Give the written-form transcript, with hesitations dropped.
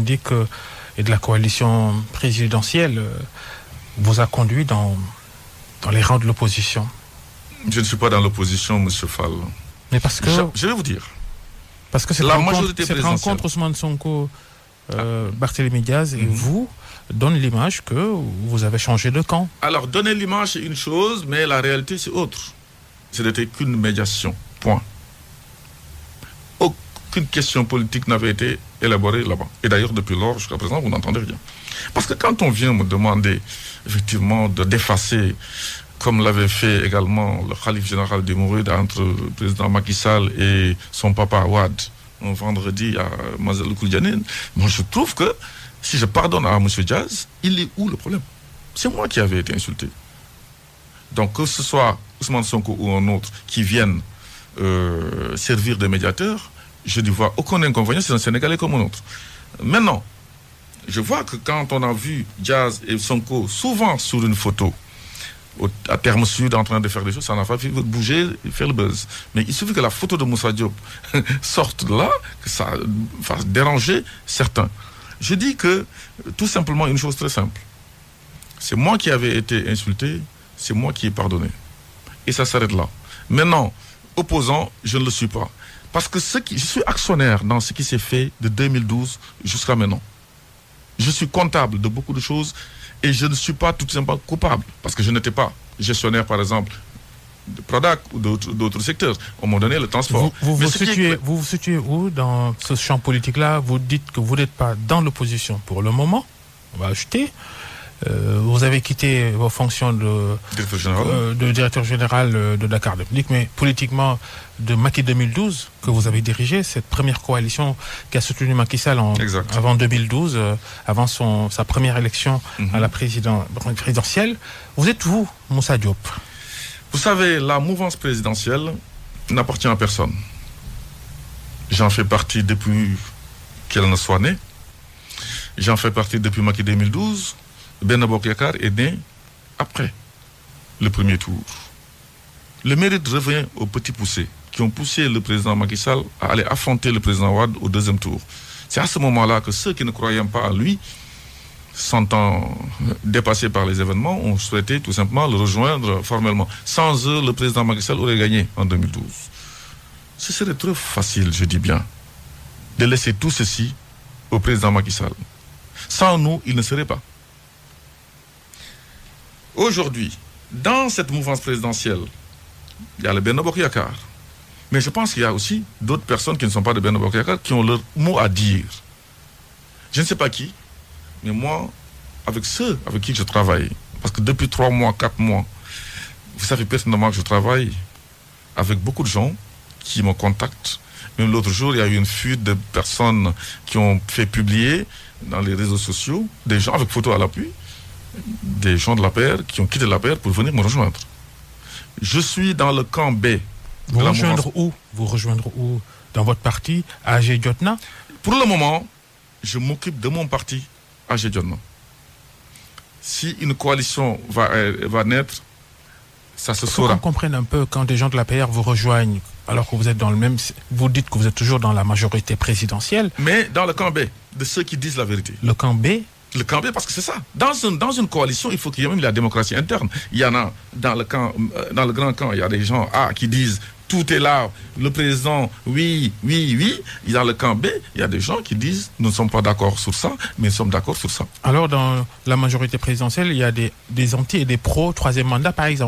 Demdik et de la coalition présidentielle vous a conduit dans les rangs de l'opposition? Je ne suis pas dans l'opposition, M. Fall. Mais parce que... Je vais vous dire. Parce que cette rencontre Ousmane Sonko, Barthélémy Diaz et vous donne l'image que vous avez changé de camp. Alors, donner l'image, c'est une chose, mais la réalité, c'est autre. Ce n'était qu'une médiation. Point. Aucune question politique n'avait été élaborée là-bas. Et d'ailleurs, depuis lors, jusqu'à présent, vous n'entendez rien. Parce que quand on vient me demander, effectivement, de d'effacer, comme l'avait fait également le Khalife général des Mourides entre le président Macky Sall et son papa Ouad, un vendredi à Mazel Koulianine, moi je trouve que si je pardonne à M. Diaz, il est où le problème? C'est moi qui avais été insulté. Donc que ce soit Ousmane Sonko ou un autre qui vienne servir de médiateur, je n'y vois aucun inconvénient, c'est un Sénégalais comme un autre. Maintenant, je vois que quand on a vu Diaz et Sonko souvent sur une photo, à Terme Sud en train de faire des choses, ça n'a pas fait bouger et faire le buzz. Mais il suffit que la photo de Moussa Diop sorte de là, que ça fasse déranger certains. Je dis que tout simplement une chose très simple. C'est moi qui avais été insulté, c'est moi qui ai pardonné. Et ça s'arrête là. Maintenant, opposant, je ne le suis pas. Parce que je suis actionnaire dans ce qui s'est fait de 2012 jusqu'à maintenant. Je suis comptable de beaucoup de choses et je ne suis pas tout simplement coupable. Parce que je n'étais pas gestionnaire, par exemple, de Prodac ou d'autres secteurs. On m'a donné le transport. Vous vous situez où dans ce champ politique-là? Vous dites que vous n'êtes pas dans l'opposition pour le moment. On va ajouter. Vous avez quitté vos fonctions de directeur général de Dakar Demdik, mais politiquement de Macky 2012 que vous avez dirigé, cette première coalition qui a soutenu Macky Sall avant 2012, avant sa première élection à la présidentielle. Vous êtes où, Moussa Diop? Vous savez, la mouvance présidentielle n'appartient à personne. J'en fais partie depuis qu'elle ne soit née. J'en fais partie depuis Macky 2012. Benno Bokk Yakaar est né après le premier tour. Le mérite revient aux petits poussés qui ont poussé le président Macky Sall à aller affronter le président Wade au deuxième tour. C'est à ce moment-là que ceux qui ne croyaient pas à lui, sentant dépassés par les événements, ont souhaité tout simplement le rejoindre formellement. Sans eux, le président Macky Sall aurait gagné en 2012. Ce serait trop facile, je dis bien, de laisser tout ceci au président Macky Sall. Sans nous, il ne serait pas. Aujourd'hui, dans cette mouvance présidentielle, il y a le Benno Bokk Yakaar. Mais je pense qu'il y a aussi d'autres personnes qui ne sont pas de Benno Bokk Yakaar qui ont leur mot à dire. Je ne sais pas qui, mais moi, avec ceux avec qui je travaille, parce que depuis 3 mois, 4 mois, vous savez personnellement que je travaille avec beaucoup de gens qui me contactent. Même l'autre jour, il y a eu une fuite de personnes qui ont fait publier dans les réseaux sociaux, des gens avec photos à l'appui, des gens de l'APR qui ont quitté l'APR pour venir me rejoindre. Je suis dans le camp B. Vous rejoindre où? Dans votre parti, AG Diotna? Pour le moment, je m'occupe de mon parti, AG Diotna. Si une coalition va naître, ça se saura. Qu'on comprenne un peu, quand des gens de l'APR vous rejoignent, alors que vous êtes dans le même... Vous dites que vous êtes toujours dans la majorité présidentielle. Mais dans le camp B, de ceux qui disent la vérité. Le camp B? Le camp B, parce que c'est ça. Dans une coalition, il faut qu'il y ait même la démocratie interne. Il y en a dans le grand camp, il y a des gens qui disent tout est là, le président, oui. Et dans le camp B, il y a des gens qui disent nous ne sommes pas d'accord sur ça, mais nous sommes d'accord sur ça. Alors, dans la majorité présidentielle, il y a des anti et des pro troisième mandat, par exemple.